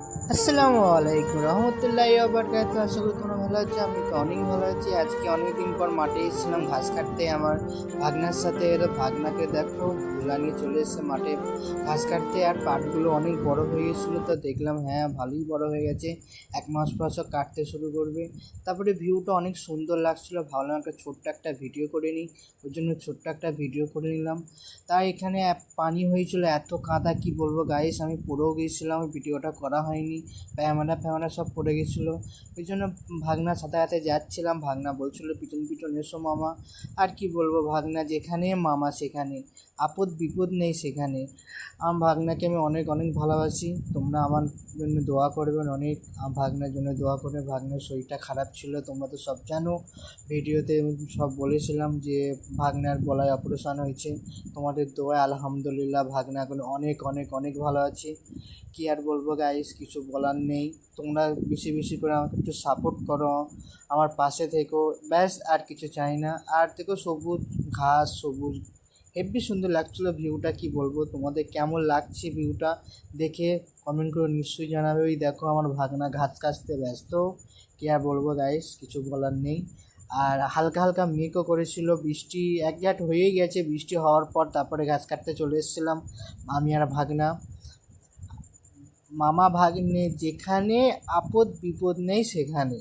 আসসালামু আলাইকুম রহমতুল্লাহি ওয়া বারাকাতুহু। আশা করি তোমরা ভালো আছো। আমি তো অনেক ভালো আছি। আজকে অনেকদিন পর মাঠে এসেছিলাম ঘাস কাটতে আমার ভাগনার সাথে। ভাগনাকে দেখো ভুলা নিয়ে চলে এসেছে মাঠে ঘাস কাটতে। আর পাটগুলো অনেক বড় হয়ে গেছিলো, তো দেখলাম হ্যাঁ ভালোই বড় হয়ে গেছে, 1 মাস পর সব কাটতে শুরু করবে। তারপরে ভিউটা অনেক সুন্দর লাগছিলো, ভাবলাম একটা ছোট্ট একটা ভিডিও করে নিই, ওই জন্য ছোট্ট একটা ভিডিও করে নিলাম। তাই এখানে পানি হয়েছিল, এত কাদা কি বলবো গাইস, আমি পড়েও গিয়েছিলাম, ভিডিওটা করা হয়নি, প্যামারা সব পড়ে গেছিলো। ওই জন্য ভাগনার সাথে সাথে যাচ্ছিলাম, ভাগনা বলছিলো পিছন পিছন এসো মামা। আর কি বলবো, ভাগনা যেখানে মামা সেখানে, আপদ বিপদ নেই সেখানে। আমার ভাগনাকে আমি অনেক অনেক ভালোবাসি। তোমরা আমার জন্য দোয়া করবেন, অনেক ভাগনার জন্য দোয়া করবে। ভাগনার শরীরটা খারাপ ছিল, তোমরা তো সব জানো, ভিডিওতে সব বলেছিলাম যে ভাগনার গলায় অপারেশন হয়েছে। তোমাদের দোয়ায় আলহামদুলিল্লাহ ভাগনা এখন অনেক অনেক অনেক ভালো আছে। কি আর বলবো গাইস, কিছু বলার নেই। তোমরা বেশি বেশি করে আমাকে একটু সাপোর্ট করো, আমার পাশে থেকো, ব্যাস আর কিছু চাই না। আর দেখো সবুজ ঘাস, সবুজ হেব্বি সুন্দর লাগছিলো ভিউটা। কি বলবো, তোমাদের কেমন লাগছে ভিউটা দেখে কমেন্ট করে নিশ্চয়ই জানাবে। ওই দেখো আমার ভাগনা ঘাস কাটতে ব্যস্ত। কি আর বলবো গাইস, কিছু বলার নেই। আর হালকা হালকা মেঘও করেছিল, বৃষ্টি একঘাট হয়েই গেছে। বৃষ্টি হওয়ার পর তারপরে ঘাস কাটতে চলে এসেছিলাম আমি আর ভাগনা। মামা ভাগ্নে যেখানে, আপদ বিপদ নেই সেখানে।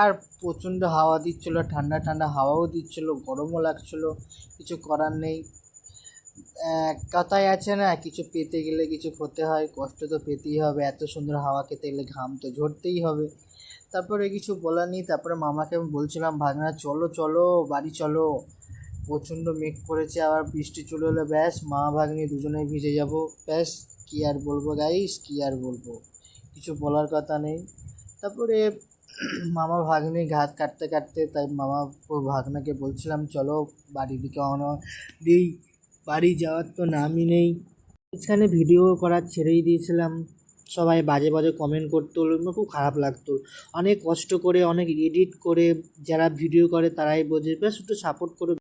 আর প্রচণ্ড হাওয়া দিচ্ছিলো, ঠান্ডা ঠান্ডা হাওয়াও দিচ্ছিলো, গরমও লাগছিলো, কিছু করার নেই। কথায় আছে না, কিছু পেতে গেলে কিছু হতে হয়, কষ্ট তো পেতেই হবে। এত সুন্দর হাওয়া খেতে গেলে ঘাম তো ঝরতেই হবে। তারপরে কিছু বলার নেই। তারপরে মামাকে আমি বলছিলাম ভাগনা চলো চলো বাড়ি চলো, প্রচণ্ড মেঘ করেছে, আবার বৃষ্টি চলে এলো, ব্যাস মামা ভাগ্নি দুজনেই ভিজে যাব, ব্যাস। কী আর বলবো গাইস, কী আর বলবো, কিছু বলার কথা নেই। তারপরে মামা ভাগ্নি ঘাস কাটতে কাটতে, তাই মামা ও ভাগনাকে বলছিলাম চলো বাড়ির দিকে রওনা দিই, বাড়ি যাওয়ার তো নামই নেই। এখানে ভিডিও করা ছেড়েই দিয়েছিলাম, সবাই বাজে বাজে কমেন্ট করতো, আমার খুব খারাপ লাগতো। অনেক কষ্ট করে, অনেক এডিট করে যারা ভিডিও করে তারাই বোঝে, ব্যাস একটু সাপোর্ট করে